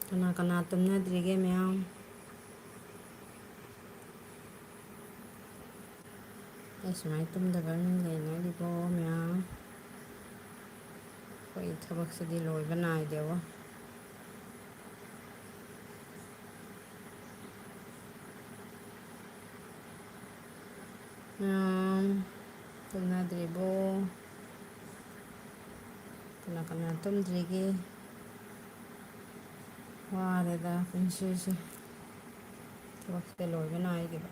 Kana kana tumnadrige mayam sumai tumdaba mi leynaribo mayam koi thabaksidii loiba naidewa mayam tumnadribo kana kana tumdrige wareda punsisi thabakse loiba naidiba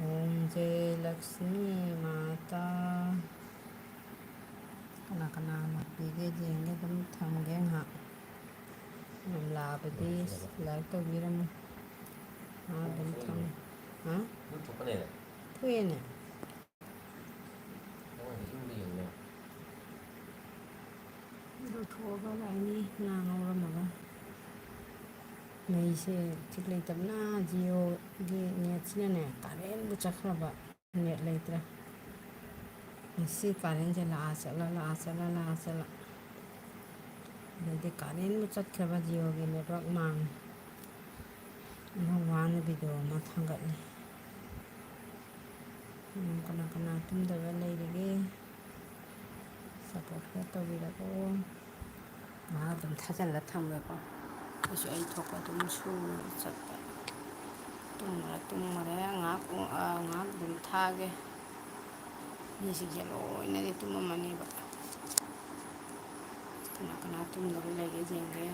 Om Jai Lakshmi Mata kana kana makpige jenge dum thamge ha nam labadi like to biram ha dum tham ha thuene do thoga laini na ngoramaga meise chiklei tamna jio gi net sine ne karen bu chakraba net leitra si karen je la asala de karen bu chakraba jio gi network mang no wan video ma thangatli kana kana tumdaba leirige support ka tawirago ma dum thajalla thamrego Kasi ay thokwa dum su chakta tumare ngak dum thage nisi jalo ina di tumamani ba kana kana tum lo lege jenge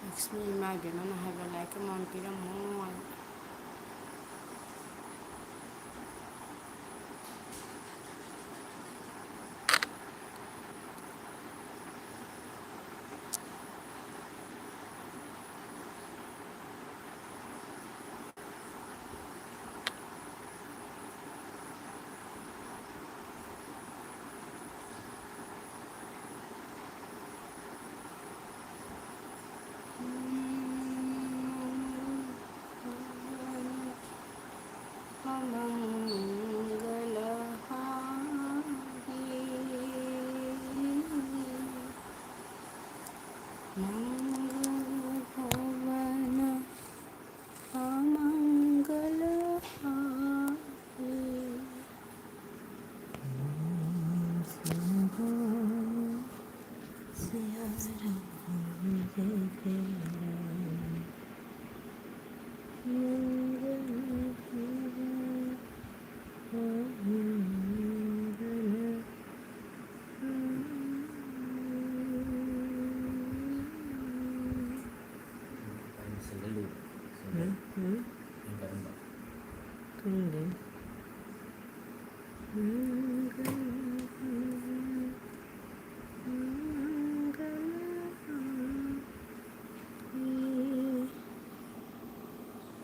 Lakshmi ma be mana haba like mon pira mo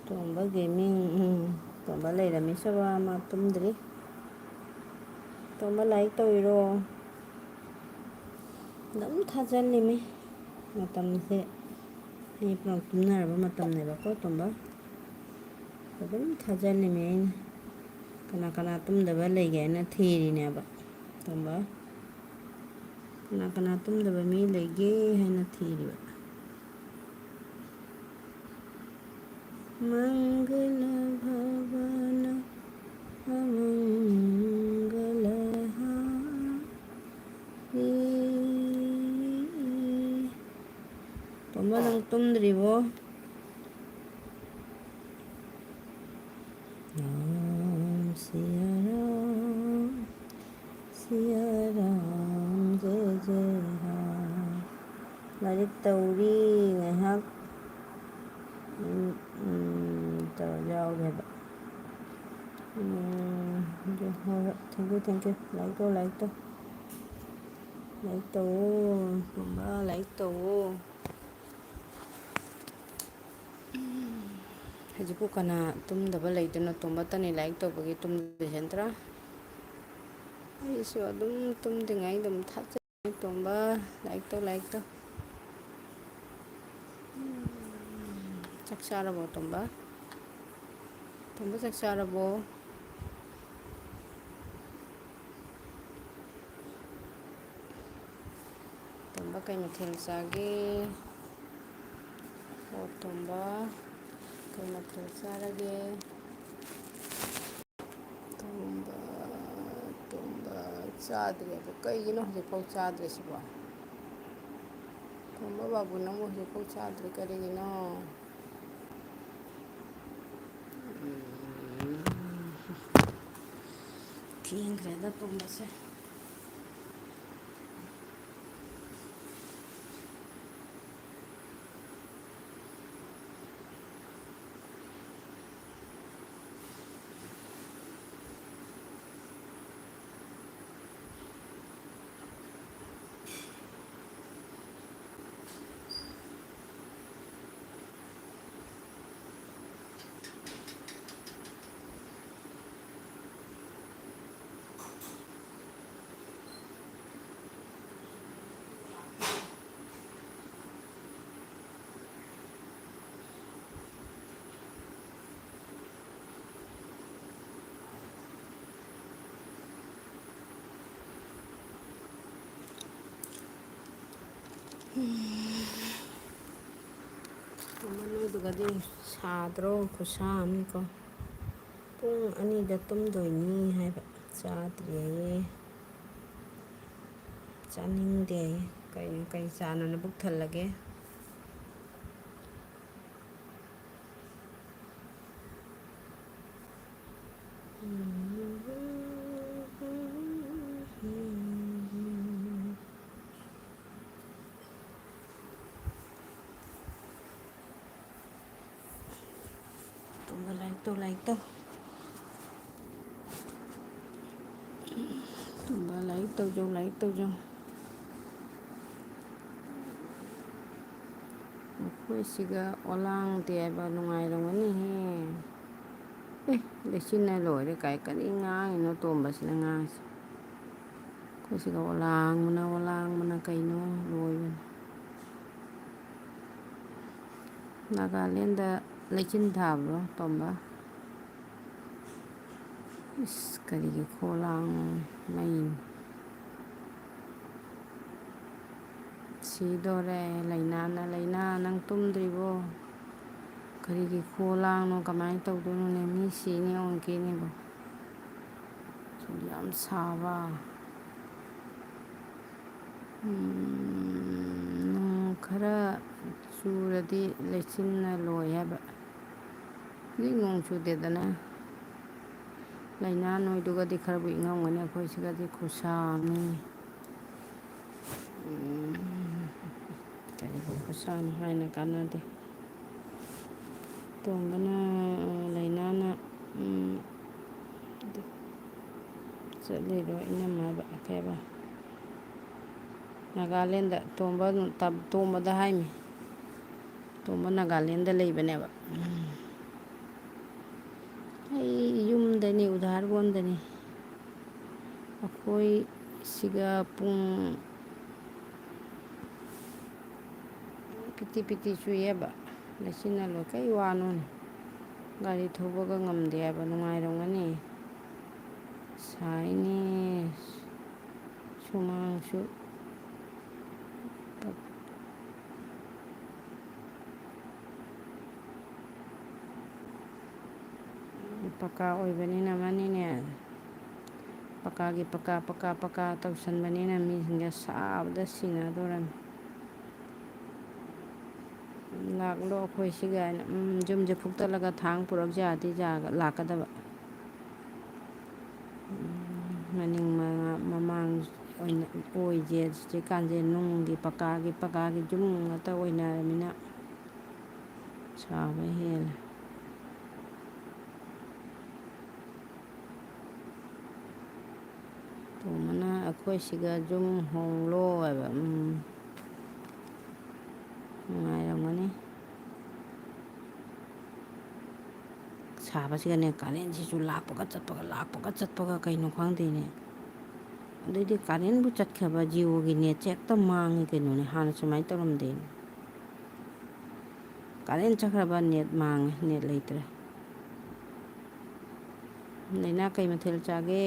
Tomba gaming tomba leirami saba ma tumdri tomba like tawiro dum thajallimi matamse ai pro tumnaraba matamneba ko tomba dum thajallimi kana kana tumdaba leige na thiri neba tomba kana kana tumdaba mi leige haina thiriba Mangala bhavana amangala hari Tomba nang tumdribo Om Siya Ram Jai Jai Ram Lalit tauri ngahak Jauh ba thank you like to tomba like to hajipu kana tumdaba leituna tomba tani like to bagi tumde sentra ꯑꯩꯁꯨ ꯑꯗꯨꯝ ꯇꯨꯝꯗ꯭ꯔꯤꯉꯩ ꯑꯗꯨꯝ ꯊꯥꯖꯩ ꯇꯣꯝꯕ ꯂꯥꯏꯔꯤꯛꯇꯣ ꯆꯥꯛ ꯆꯥꯔꯕꯣ ꯇꯣꯝꯕ ꯆꯥꯛ ꯆꯥꯔꯕꯣ ꯇꯣꯝꯕ ꯀꯩ ꯃꯊꯦꯜ ꯆꯥꯒꯦ ꯑꯣ ꯇꯣꯝꯕ ꯀꯩ ꯃꯊꯦꯜ ꯆꯥꯔꯒꯦ ꯇꯣꯝꯕ ꯆꯥꯗ꯭ꯔꯦꯕ ꯀꯩꯒꯤꯅꯣ ꯍꯧꯖꯤꯛꯐꯥꯎ ꯆꯥꯗ꯭ꯔꯤꯁꯤꯕꯣ ꯇꯣꯝꯕ ꯕꯥꯕꯨ ꯅꯪꯕꯨ ꯍꯧꯖꯤꯛꯐꯥꯎ ꯆꯥꯗ꯭ꯔꯤ ꯀꯔꯤꯒꯤꯅꯣ ꯊꯦꯡꯈ꯭ꯔꯦꯗ ꯇꯨꯝꯕꯁꯦ ꯇꯣꯝꯕ ꯅꯣꯏꯗꯨꯒꯗꯤ ꯁꯥꯗ꯭ꯔꯣ ꯈꯨꯠꯁꯥ ꯑꯃꯅꯤꯀꯣ ꯄꯨꯡ 2ꯗ ꯇꯨꯝꯗꯣꯏꯅꯤ ꯍꯥꯏꯕ ꯆꯥꯗ꯭ꯔꯤꯌꯦ ꯆꯥꯅꯤꯡꯗꯦ ꯀꯩꯅꯣ ꯀꯩ ꯆꯥꯅꯣ ꯅꯕꯨꯛ ꯊꯜꯂꯒꯦ ꯇꯣꯝꯕ ꯂꯥꯏꯔꯤꯛꯇꯣ ꯇꯣꯝꯕ ꯂꯥꯏꯔꯤꯛ ꯇꯧꯖꯧ ꯑꯩꯈꯣꯏ ꯁꯤꯒ ꯑꯣꯂꯥꯡꯗꯦ ꯍꯥꯏꯕ ꯅꯨꯡꯉꯥꯏꯔꯝꯒꯅꯤꯍꯦ ꯂꯩꯆꯤꯟꯅ ꯂꯣꯏꯔꯦ ꯀꯔꯤ ꯉꯥꯡꯉꯤꯅꯣ ꯇꯣꯝꯕꯁꯤꯅ ꯉꯥꯡꯉꯤꯁꯦ ꯑꯩꯈꯣꯏ ꯁꯤꯒ ꯑꯣꯂꯥꯡꯕꯅ ꯀꯩꯅꯣ ꯂꯣꯏꯕꯅꯤ ꯅꯥꯒꯥꯂꯦꯟꯗ ꯂꯩꯆꯤꯟ ꯊꯥꯕ꯭ꯔꯣ ꯇꯣꯝꯕ ꯏꯁ ꯀꯔꯤꯒꯤ ꯈꯣꯂꯥꯡꯅꯣ ꯃꯩ ꯁꯤꯗꯣꯔꯦ ꯂꯩꯅꯥ ꯅꯪ ꯇꯨꯝꯗ꯭ꯔꯤꯕꯣ ꯀꯔꯤꯒꯤ ꯈꯣꯂꯥꯡꯅꯣ ꯀꯃꯥꯏꯅ ꯇꯧꯗꯣꯏꯅꯣꯅꯦ ꯃꯤ ꯁꯤꯅꯤ ꯑꯣꯟꯈꯤꯅꯦꯕꯣ ꯌꯥꯝ ꯁꯥꯕ ꯅꯣꯡ ꯈꯔ ꯆꯨꯔꯗꯤ ꯂꯩꯆꯤꯟꯅ ꯂꯣꯏ ꯍꯥꯏꯕ ꯍꯧꯖꯤꯛ ꯅꯣꯡ ꯆꯨꯗꯦꯗꯅ ꯂꯩꯅꯥ ꯅꯣꯏꯗꯨꯒꯗꯤ ꯈꯔꯕꯨ ꯏꯪꯉꯝꯒꯅꯤ ꯑꯩꯈꯣꯏ ꯁꯤꯒꯗꯤ ꯈꯨꯠꯁꯥ ꯑꯃꯅꯤ ꯀꯔꯤꯕꯨ ꯈꯨꯠꯁꯥꯅꯣ ꯍꯥꯏꯅ ꯀꯥꯟꯅꯗꯦ ꯇꯣꯝꯕꯅ ꯂꯩꯅꯥꯅ ꯆꯠꯂꯤꯗꯣ ꯏꯅꯝꯃ ꯀꯩꯕ ꯅꯥꯒꯥꯂꯦꯟꯗ ꯇꯣꯝꯕꯗ ꯍꯥꯏꯃꯤ ꯇꯣꯝꯕ ꯅꯥꯒꯥꯂꯦꯟꯗ ꯂꯩꯕꯅꯦꯕ ꯑꯩ ꯌꯨꯝꯗꯅꯤ ꯎꯗꯥꯔꯒꯣꯟꯗꯅꯤ ꯑꯩꯈꯣꯏ ꯁꯤꯒ ꯄꯨꯡ ꯄꯤꯇꯤ ꯆꯨꯏꯌꯦꯕ ꯂꯩꯆꯤꯟꯅ ꯂꯣꯏ ꯀꯩ ꯋꯥꯅꯣꯅꯦ ꯒꯥꯔꯤ ꯊꯧꯕꯒ ꯉꯝꯗꯦ ꯍꯥꯏꯕ ꯅꯨꯡꯉꯥꯏꯔꯝꯒꯅꯤ ꯁꯥꯏꯅꯦ ꯁꯨꯃꯥꯡꯁꯨ ꯄꯀꯥ ꯑꯣꯏꯕꯅꯤꯅ ꯃꯥꯅꯤꯅꯦ ꯄꯀꯥ ꯇꯧꯁꯟꯕꯅꯤꯅ ꯃꯤꯁꯤꯡꯁꯦ ꯁꯥꯕꯗ ꯁꯤꯅꯗꯧꯔꯝꯃꯤ ꯂꯥꯛꯂꯣ ꯑꯩꯈꯣꯏ ꯁꯤꯒꯥꯏꯅ ꯌꯨꯝꯁꯦ ꯐꯨꯛꯇꯠꯂꯒ ꯊꯥꯡ ꯄꯨꯔꯛ ꯌꯥꯗꯤ ꯂꯥꯛꯀꯗꯕ ꯃꯅꯤꯡ ꯃꯃꯥꯡ ꯑꯣꯏꯁꯦ ꯍꯧꯖꯤꯛꯀꯥꯟꯁꯦ ꯅꯨꯡꯒꯤ ꯄꯀꯥꯒꯤ ꯌꯨꯝ ꯉꯥꯛꯇ ꯑꯣꯏꯅꯔꯕꯅꯤꯅ ꯁꯥꯕ ꯍꯦꯜꯂꯦ ꯇꯣꯝꯕꯅ ꯑꯩꯈꯣꯏ ꯁꯤꯒ ꯌꯨꯝ ꯍꯣꯡꯂꯣ ꯍꯥꯏꯕ ꯅꯨꯡꯉꯥꯏꯔꯝꯒꯅꯤ ꯁꯥꯕꯁꯤꯒꯅꯦ ꯀꯥꯂꯦꯟꯁꯤꯁꯨ ꯂꯥꯛꯄꯒ ꯆꯠꯄꯒ ꯀꯩꯅꯣ ꯈꯪꯗꯦꯅꯦ ꯑꯗꯩꯗꯤ ꯀꯥꯔꯦꯟꯕꯨ ꯆꯠꯈ꯭ꯔꯕ ꯖꯤꯑꯣꯒꯤ ꯅꯦꯠꯁꯦ ꯍꯦꯛꯇ ꯃꯥꯡꯉꯤ ꯀꯩꯅꯣꯅꯦ ꯍꯥꯟꯅ ꯁꯨꯃꯥꯏꯅ ꯇꯧꯔꯝꯗꯦ ꯀꯥꯔꯦꯟ ꯆꯠꯈ꯭ꯔꯕ ꯅꯦꯠ ꯃꯥꯡꯉꯦ ꯅꯦꯠ ꯂꯩꯇ꯭ꯔꯦ ꯂꯩꯅꯥ ꯀꯩ ꯃꯊꯦꯜ ꯆꯥꯒꯦ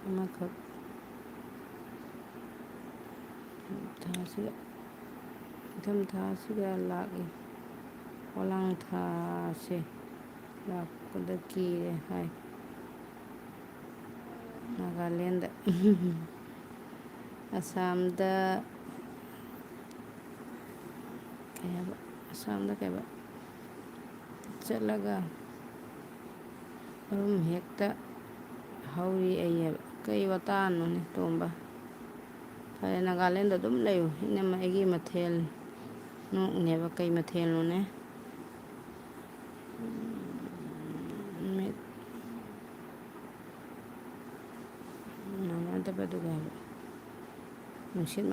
ꯑꯃꯈꯛ ꯊꯥꯁꯤꯒ ꯏꯪꯊꯝꯊꯥꯁꯤꯒ ꯂꯥꯛꯏ ꯄꯣꯂꯥꯡ ꯊꯥꯁꯦ ꯂꯥꯛꯄꯗ ꯀꯤꯔꯦ ꯍꯥꯏ ꯅꯥꯒꯥꯂꯦꯟꯗ ꯑꯁꯥꯝꯗ ꯀꯩ ꯍꯥꯏꯕ ꯑꯁꯥꯝꯗ ꯀꯩꯕ ꯆꯠꯂꯒ ꯃꯔꯨꯝ ꯍꯦꯛꯇ ꯍꯧꯔꯤ ꯑꯩꯌꯦꯕ ꯀꯩ ꯋꯥꯇꯥꯅꯣꯅꯦ ꯇꯣꯝꯕ ꯐꯔꯦ ꯅꯥꯒꯥꯂꯦꯟꯗ ꯑꯗꯨꯝ ꯂꯩꯌꯨ ꯏꯅꯝꯃ ꯑꯩꯒꯤ ꯃꯊꯦꯜ ꯅꯣꯛꯅꯦꯕ ꯀꯩ ꯃꯊꯦꯜꯅꯣꯅꯦ ꯃꯥꯟꯅꯗꯕꯗꯨꯒ ꯍꯥꯏꯕ ꯅꯨꯡꯁꯤꯠ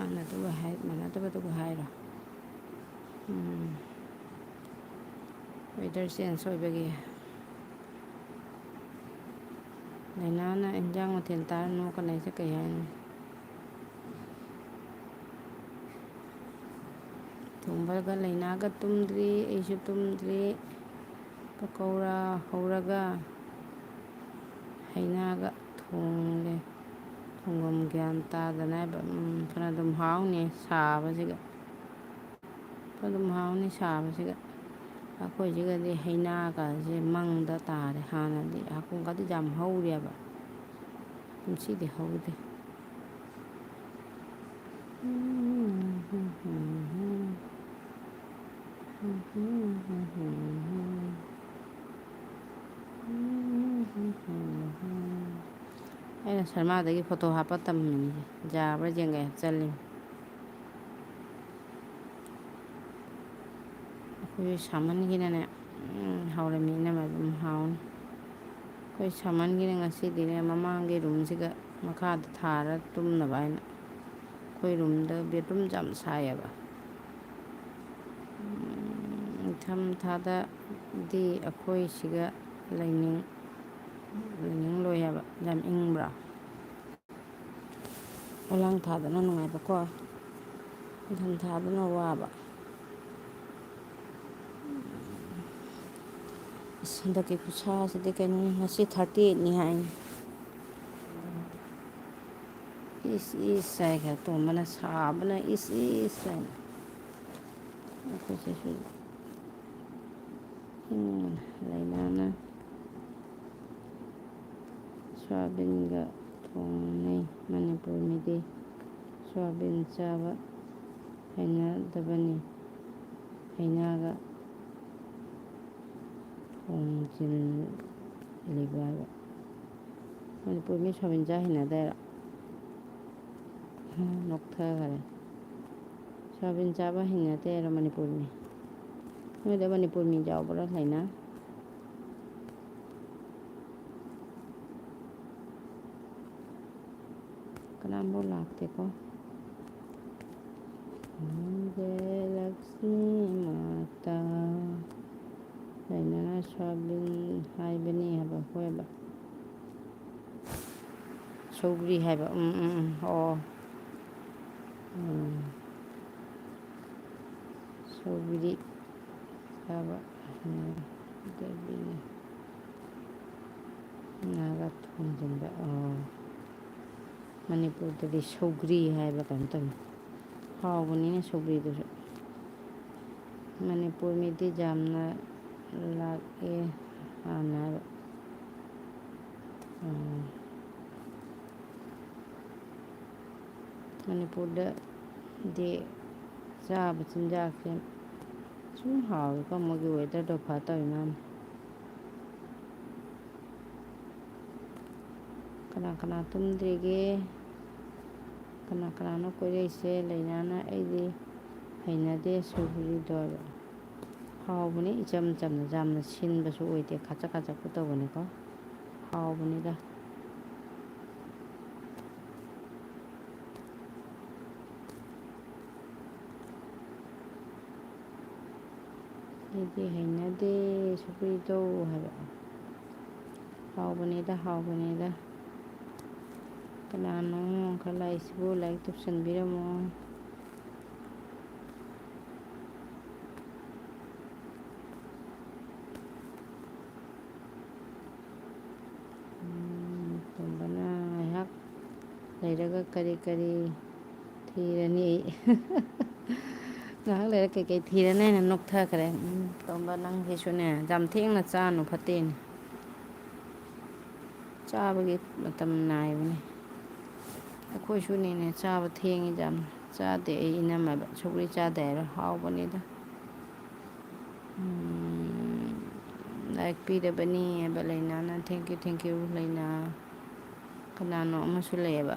ꯃꯥꯟꯅꯗꯕꯗꯨꯒ ꯍꯥꯏꯔꯣ ꯋꯦꯗꯔ ꯆꯦꯟꯖ ꯑꯣꯏꯕꯒꯤ ꯂꯥꯏꯅꯥꯅ ꯏꯟꯖꯥꯡ ꯃꯊꯦꯜ ꯇꯥꯔ ꯅꯣꯛꯀꯅꯩꯁꯦ ꯀꯩ ꯍꯥꯏꯅꯣ ꯇꯣꯝꯕꯒ ꯂꯩꯅꯥꯒ ꯇꯨꯝꯗ꯭ꯔꯤ ꯑꯩꯁꯨ ꯇꯨꯝꯗ꯭ꯔꯤ ꯄꯀꯧꯔꯥ ꯍꯧꯔꯒ ꯍꯩꯅꯥꯒ ꯊꯣꯡꯂꯦ ꯊꯣꯡꯐꯝ ꯒ꯭ꯌꯥꯟ ꯇꯥꯗꯅ ꯍꯥꯏꯕ ꯐꯅ ꯑꯗꯨꯝ ꯍꯥꯎꯅꯤ ꯁꯥꯕꯁꯤꯒ ꯑꯗꯨꯝ ꯍꯥꯎꯅꯤ ꯁꯥꯕꯁꯤꯒ ꯑꯩꯈꯣꯏꯁꯤꯒꯗꯤ ꯍꯩꯅꯥꯒꯁꯦ ꯃꯪꯗ ꯇꯥꯔꯦ ꯍꯥꯟꯅꯗꯤ ꯍꯥꯀꯨꯝꯒꯗꯤ ꯌꯥꯝ ꯍꯧꯔꯦꯕ ꯀꯨꯝꯁꯤꯗꯤ ꯍꯧꯗꯦ ꯑꯩꯅ ꯁꯔꯃꯥꯗꯒꯤ ꯐꯣꯇꯣ ꯍꯥꯞꯄ ꯇꯝꯃꯤꯅꯤ ꯌꯥꯕ꯭ꯔꯥ ꯌꯦꯡꯒꯦ ꯍꯥꯞꯆꯜꯂꯤ ꯑꯩꯈꯣꯏ ꯁꯥꯃꯟꯈꯤꯅꯅꯦ ꯍꯥꯎꯔꯝꯃꯤ ꯏꯅꯝꯃ ꯑꯗꯨꯝ ꯍꯥꯎꯅꯤ ꯑꯩꯈꯣꯏ ꯁꯥꯃꯟꯒꯤꯅ ꯉꯁꯤꯗꯤꯅꯦ ꯃꯃꯥꯡꯒꯤ ꯔꯨꯝꯁꯤꯒ ꯃꯈꯥꯗ ꯊꯥꯔ ꯇꯨꯝꯅꯕ ꯍꯥꯏꯅ ꯑꯩꯈꯣꯏ ꯔꯨꯝꯗ ꯕꯦꯠꯔꯨꯝꯁꯦ ꯌꯥꯝ ꯁꯥꯏꯌꯦꯕ ꯅꯤꯡꯊꯝꯊꯥꯗꯗꯤ ꯑꯩꯈꯣꯏ ꯁꯤꯒ ꯂꯩꯅꯤꯡꯂꯣꯏ ꯍꯥꯏꯕ ꯌꯥꯝ ꯏꯪꯕ꯭ꯔꯥ ꯄꯣꯂꯥꯡ ꯊꯥꯗꯅ ꯅꯨꯡꯉꯥꯏꯕꯀꯣ ꯅꯤꯡꯊꯝ ꯊꯥꯗꯅ ꯋꯥꯕ ꯍꯟꯗꯛꯀꯤ ꯈꯨꯠꯁꯥꯁꯤꯗꯤ ꯀꯩꯅꯣꯅꯤ ꯉꯁꯤ 38ꯅꯤ ꯍꯥꯏꯅꯤ ꯏꯁ ꯍꯥꯏꯈ꯭ꯔꯦ ꯇꯣꯝꯕꯅ ꯁꯥꯕꯅ ꯏꯁ ꯍꯥꯏꯅ ꯑꯩꯈꯣꯏꯁꯤꯁꯨ ꯂꯩꯅꯥꯅ ꯁꯣꯌꯥꯕꯤꯟꯒ ꯊꯣꯡꯅꯩ ꯃꯅꯤꯄꯨꯔ ꯃꯤꯗꯤ ꯁꯣꯌꯥꯕꯤꯟ ꯆꯥꯕ ꯍꯩꯅꯗꯕꯅꯤ ꯍꯩꯅꯥꯒ ꯊꯣꯡꯖꯤꯜꯂꯤꯕ ꯍꯥꯏꯕ ꯃꯅꯤꯄꯨꯔ ꯃꯤ ꯁꯣꯌꯥꯕꯤꯟ ꯆꯥ ꯍꯩꯅꯗꯦꯔ ꯅꯣꯛꯊꯈꯔꯦ ꯁꯣꯌꯥꯕꯤꯟ ꯆꯥꯕ ꯍꯩꯅꯗꯦ ꯍꯥꯏꯔꯣ ꯃꯅꯤꯄꯨꯔ ꯃꯤ ꯅꯣꯏꯗ ꯃꯅꯤꯄꯨꯔ ꯃꯤ ꯌꯥꯎꯕ꯭ꯔꯥ ꯂꯩꯅꯥ ꯀꯅꯥꯝꯐꯥꯎ ꯂꯥꯛꯇꯦꯀꯣ ꯂꯛꯁꯃꯤ ꯃꯥꯇꯥ ꯂꯩꯅꯥꯅ ꯁꯣꯌꯥꯕꯤꯟ ꯍꯥꯏꯕꯅꯤ ꯍꯥꯏꯕ ꯍꯣꯏꯕ ꯁꯧꯒ꯭ꯔꯤ ꯍꯥꯏꯕ ꯑꯣ ꯁꯧꯒ꯭ꯔꯤ ꯆꯥꯕ ꯍꯩꯅꯗꯕꯤꯅꯤ ꯉꯥꯒ ꯊꯣꯡꯖꯤꯟꯕ ꯃꯅꯤꯄꯨꯔꯗꯗꯤ ꯁꯧꯒ꯭ꯔꯤ ꯍꯥꯏꯕ ꯀꯩꯅꯣ ꯇꯧꯋꯤ ꯍꯥꯎꯕꯅꯤꯅꯦ ꯁꯧꯒ꯭ꯔꯤꯗꯨꯁꯨ ꯃꯅꯤꯄꯨꯔ ꯃꯤꯗꯤ ꯌꯥꯝꯅ ꯂꯥꯛꯑꯦ ꯍꯥꯟꯅ ꯃꯅꯤꯄꯨꯔꯗꯗꯤ ꯆꯥꯕ ꯆꯤꯟꯖꯥꯛꯁꯦ ꯁꯨꯝ ꯍꯥꯎꯋꯦꯀꯣ ꯃꯣꯏꯒꯤ ꯋꯦꯗꯔꯗꯣ ꯐꯠꯇꯕꯩ ꯃꯥꯅꯤ ꯀꯅꯥ ꯀꯅꯥ ꯇꯨꯝꯗ꯭ꯔꯤꯒꯦ ꯀꯅꯥ ꯀꯅꯥꯅꯣ ꯀꯣꯏꯔꯛꯏꯁꯦ ꯂꯩꯅꯥꯅ ꯑꯩꯗꯤ ꯍꯩꯅꯗꯦ ꯁꯧꯒ꯭ꯔꯤꯗꯣ ꯍꯥꯎꯕꯅꯤ ꯏꯆꯝ ꯆꯝꯅ ꯌꯥꯝꯅ ꯁꯤꯟꯕꯁꯨ ꯑꯣꯏꯗꯦ ꯈꯥꯆꯛ ꯈꯥꯆꯛꯄꯨ ꯇꯧꯕꯅꯤꯀꯣ ꯍꯥꯎꯕꯅꯤꯗ ꯑꯩꯗꯤ ꯍꯩꯅꯗꯦ ꯁꯧꯒ꯭ꯔꯤꯗꯣ ꯍꯥꯏꯕ ꯍꯥꯎꯕꯅꯤꯗ ꯀꯅꯥꯅꯣ ꯑꯣꯡꯈꯠꯂꯛꯏꯁꯤꯕꯨ ꯂꯥꯏꯔꯤꯛ ꯇꯧꯁꯟꯕꯤꯔꯝꯃꯣ ꯇꯣꯝꯕꯅ ꯉꯥꯏꯍꯥꯛ ꯂꯩꯔꯒ ꯀꯔꯤ ꯊꯤꯔꯅꯤ ꯑꯩ ꯉꯥꯏꯍꯥꯛ ꯂꯩꯔ ꯀꯩꯀꯩ ꯊꯤꯔꯅꯤ ꯍꯥꯏꯅ ꯅꯣꯛꯊꯈ꯭ꯔꯦ ꯇꯣꯝꯕ ꯅꯪꯁꯤꯁꯨꯅꯦ ꯌꯥꯝ ꯊꯦꯡꯅ ꯆꯥꯅꯨ ꯐꯠꯇꯦꯅꯦ ꯆꯥꯕꯒꯤ ꯃꯇꯝ ꯅꯥꯏꯕꯅꯤ ꯑꯩꯈꯣꯏꯁꯨꯅꯤꯅꯦ ꯆꯥꯕ ꯊꯦꯡꯉꯤꯗ ꯌꯥꯝ ꯆꯥꯗꯦ ꯑꯩ ꯏꯅꯝꯃꯗ ꯁꯧꯒ꯭ꯔꯤ ꯆꯥꯗꯦ ꯍꯥꯏꯔꯣ ꯍꯥꯎꯕꯅꯤꯗ ꯂꯥꯏꯔꯤꯛ ꯄꯤꯗꯕꯅꯤ ꯍꯥꯏꯕ ꯂꯩꯅꯥꯅ ꯊꯦꯡꯀ꯭ꯌꯨ ꯂꯩꯅꯥ ꯀꯅꯥꯅꯣ ꯑꯃꯁꯨ ꯂꯩꯌꯦꯕ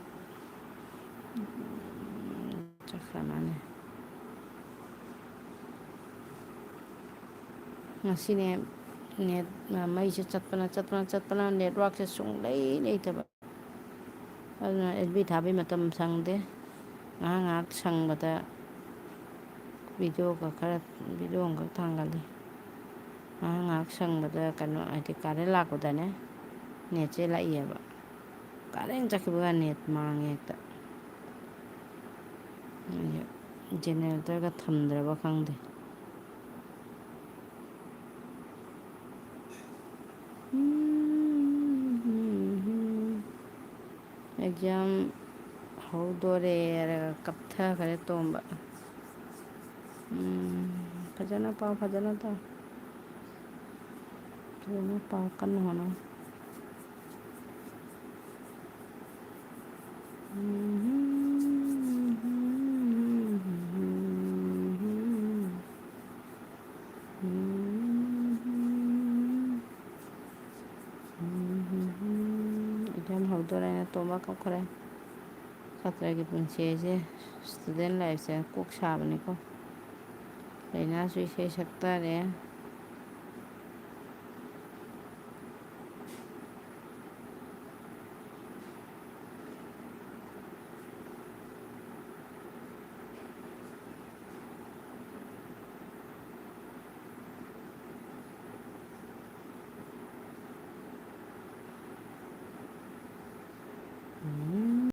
ꯆꯠꯈ꯭ꯔ ꯃꯥꯅꯦ ꯉꯁꯤꯅꯦ ꯅꯦꯠ ꯃꯩꯁꯦ ꯆꯠꯄꯅ ꯅꯦꯠꯋꯥꯛꯁꯦ ꯁꯨꯡꯂꯩ ꯂꯩꯇꯕ ꯑꯗꯨꯅ ꯑꯦꯜꯕꯤ ꯊꯥꯕꯩ ꯃꯇꯝ ꯁꯪꯗꯦ ꯉꯥꯏꯍꯥꯛ ꯁꯪꯕꯗ ꯚꯤꯗꯤꯑꯣ ꯑꯃꯈꯛ ꯊꯥꯡꯒꯜꯂꯤ ꯉꯥꯏꯍꯥꯛ ꯁꯪꯕꯗ ꯀꯩꯅꯣ ꯍꯥꯏꯗꯤ ꯀꯥꯔꯦꯟ ꯂꯥꯛꯄꯗꯅꯦ ꯅꯦꯠꯁꯦ ꯂꯥꯛꯏꯑꯕ ꯀꯥꯔꯦꯟ ꯆꯠꯈꯤꯕꯒ ꯅꯦꯠ ꯃꯥꯡꯉꯦ ꯍꯦꯛꯇ ꯖꯦꯅꯦꯔꯦꯇꯔꯒ ꯊꯝꯗ꯭ꯔꯕ ꯈꯪꯗꯦ ꯑꯦꯛꯖꯥꯝ ꯍꯧꯗꯣꯔꯦ ꯍꯥꯏꯔꯒ ꯀꯞꯊꯈꯔꯦ ꯇꯣꯝꯕ ꯐꯖꯅ ꯄꯥꯎ ꯐꯖꯅ ꯄꯥꯎ ꯀꯟꯅ ꯍꯣꯠꯅꯧ ꯑꯦꯛꯖꯥꯝ ꯍꯧꯗꯣꯔꯦꯅ ꯇꯣꯝꯕ ꯀꯞꯈ꯭ꯔꯦ ꯁꯥꯇ꯭ꯔꯒꯤ ꯄꯨꯟꯁꯤ ꯍꯥꯏꯁꯦ ꯏꯁꯇꯨꯗꯦꯟ ꯂꯥꯏꯐꯁꯦ ꯀꯣꯛ ꯁꯥꯕꯅꯤꯀꯣ ꯂꯥꯏꯅꯥꯁꯨ ꯏꯁꯩ ꯁꯛꯇꯥꯔꯦ